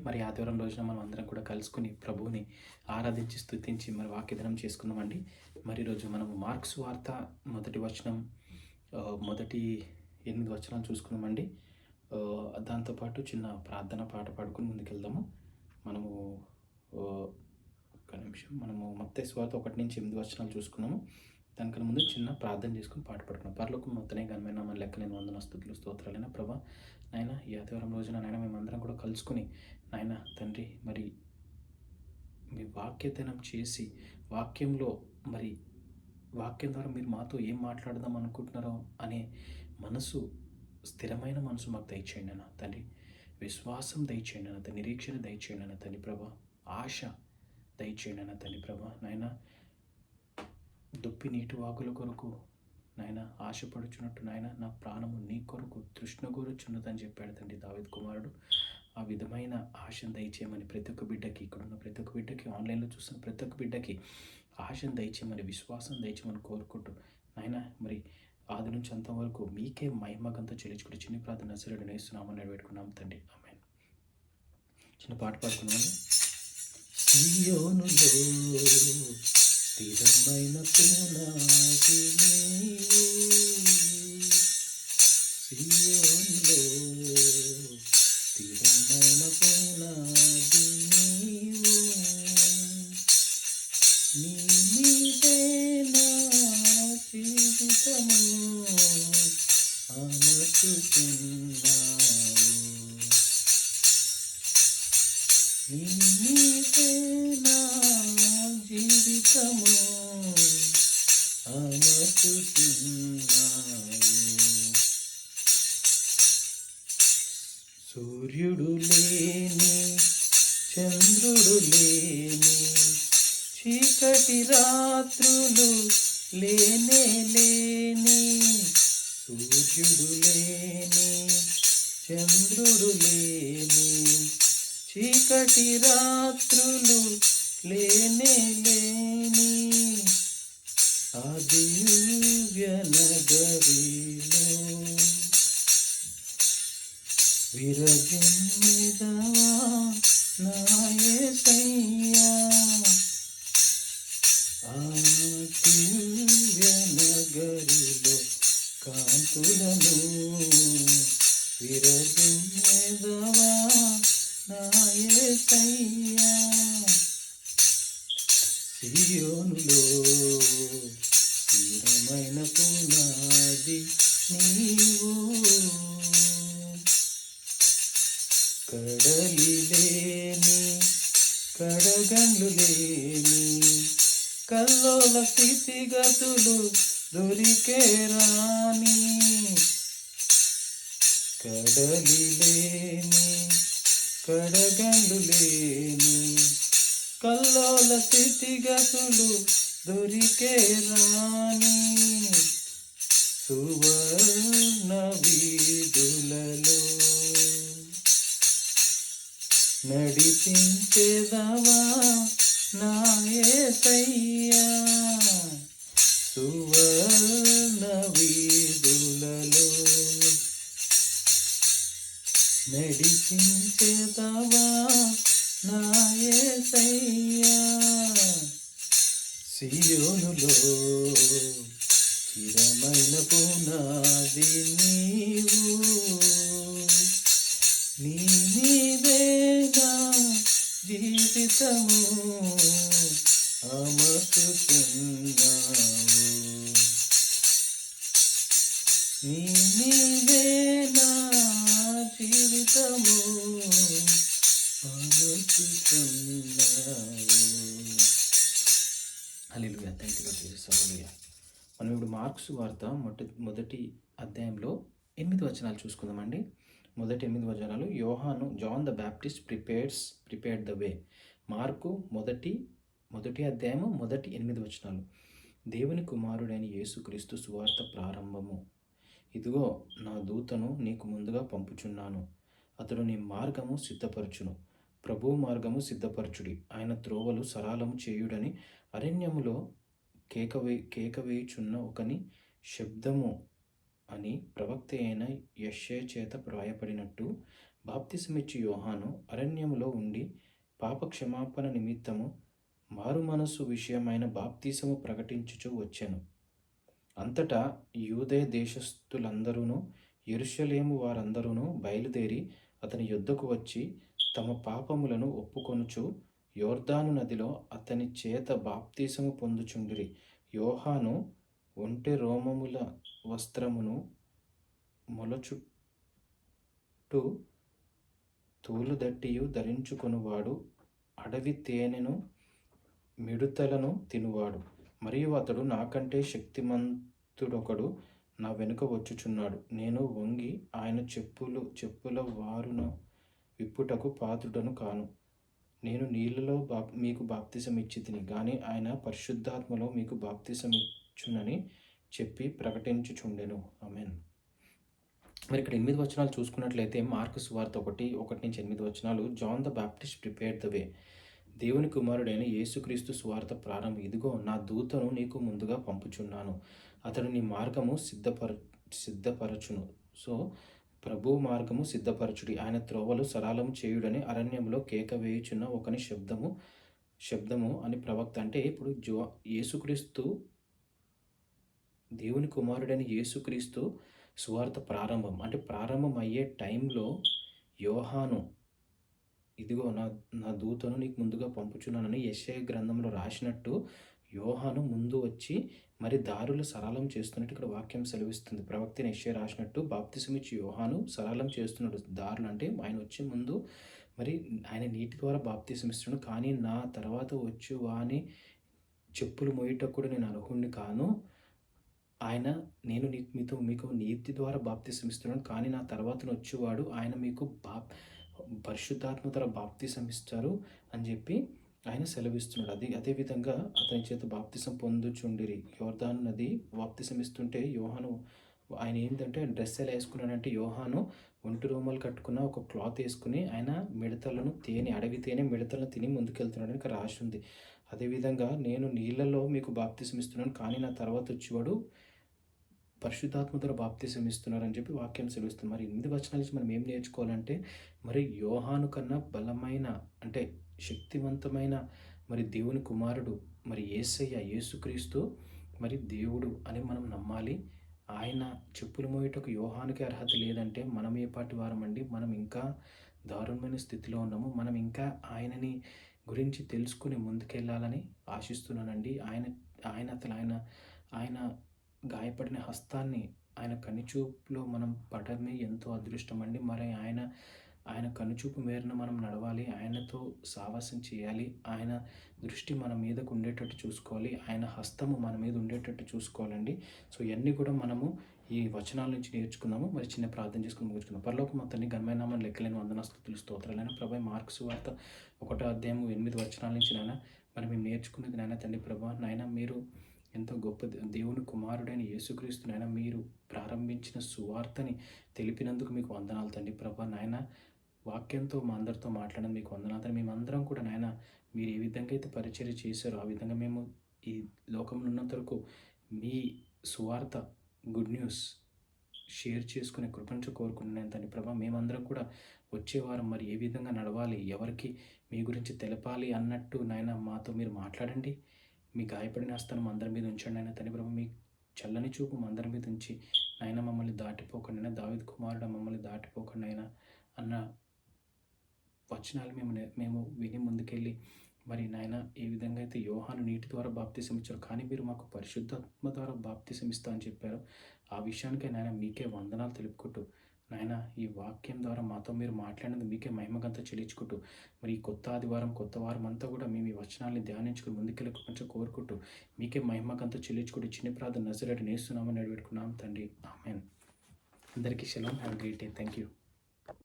మరి ఆదివారం రోజున మనం అందరం కూడా కలుసుకుని ప్రభువుని ఆరాధించి స్తుతించి మరి వాక్యదనం చేసుకుందామండి. మరి ఈరోజు మనము మార్క్స్ వార్త మొదటి వచనం మొదటి 8 వచనాలు చూసుకుందామండి. దాంతోపాటు చిన్న ప్రార్థన పాట పాడుకొని ముందుకెళ్దాము. మనము ఒక్క నిమిషం మనము మత్తయి సువార్త 1-8 వచనాలు చూసుకున్నాము. దానికన్నా ముందు చిన్న ప్రార్థన చేసుకుని పాట పాడుకున్నాం. పరలోకం మొత్తనే ఘనమైన మన లెక్కలేని వందన స్తుతులు స్తోత్రాలైన ప్రభా, నాయన ఈ ఆదివారం రోజున నాయన మేమందరం కూడా కలుసుకుని నాయన తండ్రి మరి మీ వాక్యతనం చేసి వాక్యంలో మరి వాక్యం ద్వారా మీరు మాతో ఏం మాట్లాడదాం అనుకుంటున్నారో అనే మనసు, స్థిరమైన మనసు మాకు దయచేయండి అన్న తండ్రి. విశ్వాసం దయచేయండి అన్న తండ్రి. నిరీక్షణ దయచేయండి అన్న తండ్రి ప్రభా. ఆశ దయచేయండి అన్న తండ్రి ప్రభా. నాయన దుప్పి నీటి వాగుల కొరకు నాయన ఆశపడుచున్నట్టు నాయన నా ప్రాణము నీ కొరకు తృష్ణగోరుచున్నదని చెప్పాడు తండ్రి దావీదు కుమారుడు. ఆ విధమైన ఆశను దయచేయమని ప్రతి ఒక్క బిడ్డకి, ఇక్కడున్న ప్రతి ఒక్క బిడ్డకి, ఆన్లైన్లో చూస్తున్న ప్రతి ఒక్క బిడ్డకి ఆశను దయచేయమని, విశ్వాసం దయచేయమని కోరుకుంటూ నాయన మరి ఆది నుంచి అంతవరకు మీకే మహిమగంతో చెల్లించుకుంటూ చిన్న ప్రార్థన నజరేయుడైన యేసునామమున పెట్టుకున్నాం తండ్రి, ఆమేన్. చిన్న పాట పాడుకున్నామని. సియోనులో స్థిరమైన పునాది నీవు, సియోనులో స్థిరమైన పునాది నీవు, నీ మీదే నా జీవితము అమర్చుచున్నావు, నీ మీదే నా జీవితము అమర్చుచున్నావు. సూర్యుడు లేని చంద్రుడు లేని చీకటి రాత్రులు లేనే లేని, సూర్యుడు లేని చంద్రుడు లేని చీకటి రాత్రులు లేనే లేని, ఆ దివ్య నగరిలో విరజిమ్మెదవా నా యేసయ్యా, ఆ దివ్య నగరిలో కాంతులను విరజిమ్మెదవా నా యేసయ్యా, సియోనులో స్థిరమైన పునాది నీవు, కడలి లేని కడగండ్లు లేని కల్లోల స్థితిగతులు దొరికే రాని, కడలి లేని కడగండ్లు లేని కల్లోల స్థితిగతులు దొరికే రాని, సువర్ణ వీధులలో నడిపించేదవా నా యేసయ్యా, సువర్ణ వీధులలో నడిపించేదవా నా యేసయ్యా, సియోనులో స్థిరమైన పునాది నీవు, నీ మీదే నా జీవితము అమర్చుచున్నావు, నీ మీదే నా జీవితము hallelujah. Thank you lord Jesus. Hallelujah. మనం ఇప్పుడు మార్క్స్ వార్త మొదటి అధ్యాయంలో 8 వచనాలు చూసుకుందామండి. మొదటి 8 వచనాలు. John the Baptist prepared the way. Mark మొదటి అధ్యాయము మొదటి 8 వచనాలు. దేవుని కుమారుడైన యేసుక్రీస్తు సువార్త ప్రారంభము. ఇదిగో నా దూతను నీకు ముందుగా పంపుచున్నాను, అతడు నీ మార్గము సిద్ధపరచును, ప్రభువు మార్గము సిద్ధపరచుడి, ఆయన త్రోవలు సరళము చేయుడని అరణ్యములో కేకవేయుచున్న ఒకని శబ్దము అని ప్రవక్త అయిన యెషయా చేత వ్రాయబడినట్టు బాప్తిసమిచ్చు యోహాను అరణ్యములో ఉండి పాప క్షమాపణ నిమిత్తము మారు మనస్సు విషయమైన బాప్తిసము ప్రకటించుచు వచ్చెను. అంతటా యూదే దేశస్థులందరూను యెరూషలేము వారందరూను బయలుదేరి అతని యొద్దకు వచ్చి తమ పాపములను ఒప్పుకొనుచు యోర్దాను నదిలో అతని చేత బాప్తిసము పొందుచుండిరి. యోహాను ఒంటె రోమముల వస్త్రమును మొలచుట్టు తూలుదట్టియు ధరించుకొనువాడు, అడవి తేనెను మిడుతలను తినువాడు. మరియు అతడు నాకంటే శక్తిమంతుడొకడు నా వెనుక వచ్చుచున్నాడు. నేను వంగి ఆయన చెప్పుల వారును విప్పుటకు పాత్రుడను కాను. నేను నీళ్ళలో మీకు బాప్తిసం ఇచ్చితిని, కానీ ఆయన పరిశుద్ధాత్మలో మీకు బాప్తిసం ఇచ్చునని చెప్పి ప్రకటించుచుండెను. ఆమేన్. మరి ఇక్కడ 8 వచనాలు చూసుకున్నట్లయితే మార్కు సువార్త 1:1-8 John the Baptist prepared the way. దేవుని కుమారుడైన యేసుక్రీస్తు సువార్త ప్రారంభం. ఇదిగో నా దూతను నీకు ముందుగా పంపుచున్నాను, అతడు నీ మార్గము సిద్ధపరచును. సో ప్రభు మార్గము సిద్ధపరచుడి, ఆయన త్రోవలు సరళము చేయుడని అరణ్యంలో కేక వేయుచున్న ఒకని శబ్దము అని ప్రవక్త. అంటే ఇప్పుడు యేసుక్రీస్తు, దేవుని కుమారుడైన యేసుక్రీస్తు సువార్త ప్రారంభం. అంటే ప్రారంభం అయ్యే టైంలో యోహాను ఇదిగో నా దూతను నీకు ముందుగా పంపుచున్నానని యెషయా గ్రంథంలో రాసినట్టు యోహాను ముందు వచ్చి మరి దారులు సరళం చేస్తున్నట్టు ఇక్కడ వాక్యం సెలవిస్తుంది. ప్రవక్త యెషయా రాసినట్టు బాప్తిసమిచ్చి యోహాను సరళం చేస్తున్నాడు దారులు. అంటే ఆయన వచ్చే ముందు మరి ఆయన నీటి ద్వారా బాప్తిసమిస్తున్నాడు. కానీ నా తర్వాత వచ్చి వాని చెప్పులు మోయటకు కూడా నేను అర్హుణ్ణి కాను. నేను మీకు నీతి ద్వారా బాప్తిసమిస్తున్నాను, కానీ నా తర్వాత వచ్చేవాడు ఆయన మీకు పరిశుద్ధాత్మ ద్వారా బాప్తిసమిస్తారు అని చెప్పి ఆయన సెలవిస్తున్నాడు. అదేవిధంగా అతని చేత బాప్తిసం పొందుచుండిరి. యోర్దాను నది బాప్తిసమిస్తుంటే యోహాను ఆయన ఏంటంటే డ్రెస్ ఎలా వేసుకున్నాడంటే, యోహాను ఒంటి రోమలు కట్టుకున్న ఒక క్లాత్ వేసుకుని ఆయన అడవి తేనె మిడతలను తిని ముందుకెళ్తున్నాడని ఇక్కడ రాసి ఉంది. అదేవిధంగా నేను నీళ్ళలో మీకు బాప్తిసం ఇస్తున్నాను, కానీ నా తర్వాత వచ్చేవాడు పరిశుద్ధాత్మ ద్వారా బాప్తిసం ఇస్తున్నారని చెప్పి వాక్యం సెలవిస్తుంది. మరి 8 వచనాల నుంచి మనం ఏం నేర్చుకోవాలంటే, మరి యోహాను కన్నా బలమైన అంటే శక్తివంతమైన మరి దేవుని కుమారుడు మరి యేసుక్రీస్తు మరి దేవుడు అని మనం నమ్మాలి. ఆయన చెప్పులు మోయటకు యోహానుకి అర్హత లేదంటే మనం ఏ పాటి వారమండి? మనం ఇంకా దారుణమైన స్థితిలో ఉన్నాము. మనం ఇంకా ఆయనని గురించి తెలుసుకుని ముందుకెళ్ళాలని ఆశిస్తున్నానండి. ఆయన గాయపడిన హస్తాన్ని, ఆయన కనుచూపులో మనం పడమే ఎంతో అదృష్టం అండి. మరి ఆయన కనుచూపు మేరన మనం నడవాలి, ఆయనతో సావాసం చేయాలి, ఆయన దృష్టి మన మీదకు ఉండేటట్టు చూసుకోవాలి, ఆయన హస్తము మన మీద ఉండేటట్టు చూసుకోవాలండి. సో ఇవన్నీ కూడా మనము ఈ వచనాల నుంచి నేర్చుకుందాము. మరి చిన్న ప్రార్థన చేసుకుని ముగించుకుందాం. పరలోకము తండ్రి, ఘనమైన నామమున లెక్కలేని వందనాలు స్తుతులు స్తోత్రాలైనా ప్రభా, మార్కు సువార్త 1:8 వచనాల నుంచి నాయన మరి మేము నేర్చుకున్నది నాయన తండ్రి ప్రభా, నాయన మీరు ఎంతో గొప్ప దేవుని కుమారుడైన యేసుక్రీస్తు నాయన మీరు ప్రారంభించిన సువార్తని తెలిపినందుకు మీకు వందనాలు తండ్రి ప్రభా. నాయన వాక్యంతో మా అందరితో మాట్లాడడం మీకు వందనాలు. మేమందరం కూడా నాయన మీరు ఏ విధంగా అయితే పరిచర్య చేశారో ఆ విధంగా మేము ఈ లోకంలో ఉన్నంత వరకు మీ సువార్త గుడ్ న్యూస్ షేర్ చేసుకునే కృపను కోరుకుంటున్నాను తండ్రి ప్రభా. మేమందరం కూడా వచ్చే వారం మరి ఏ విధంగా నడవాలి, ఎవరికి మీ గురించి తెలపాలి అన్నట్టు నాయన మాతో మీరు మాట్లాడండి. మీ గాయపడిన హస్తానం అందరి మీద ఉంచండి నాయన తండ్రి ప్రభా. మీ చల్లని చూపు మా అందరి మీద ఉంచి నాయన మమ్మల్ని దాటిపోకండి అయినా, దావీదు కుమారుడు మమ్మల్ని దాటిపోకండి అయినా అన్న వచనాలు మేము విని ముందుకెళ్ళి మరి నాయన ఏ విధంగా అయితే యోహాను నీటి ద్వారా బాప్తిసం ఇచ్చారు, కానీ మీరు మాకు పరిశుద్ధాత్మ ద్వారా బాప్తిసం ఇస్తా అని చెప్పారు. ఆ విషయానికే నాయన మీకే వందనాలు తెలుపుకుంటూ నాయన ఈ వాక్యం ద్వారా మాతో మీరు మాట్లాడినది మీకే మహిమగంతా చెల్లించుకుంటూ మరి ఈ కొత్త ఆదివారం కొత్త వారం అంతా కూడా మేము ఈ వచనాన్ని ధ్యానించుకుని ముందుకెళ్ళి కొంచెం కోరుకుంటూ మీకే మహిమగంతా చెల్లించుకుంటూ చిన్న ప్రార్థన నజరేయుడైన యేసు నామమున వేడుకుంటున్నాం తండ్రి, ఆమేన్. అందరికీ shalom, have a great day. Thank you.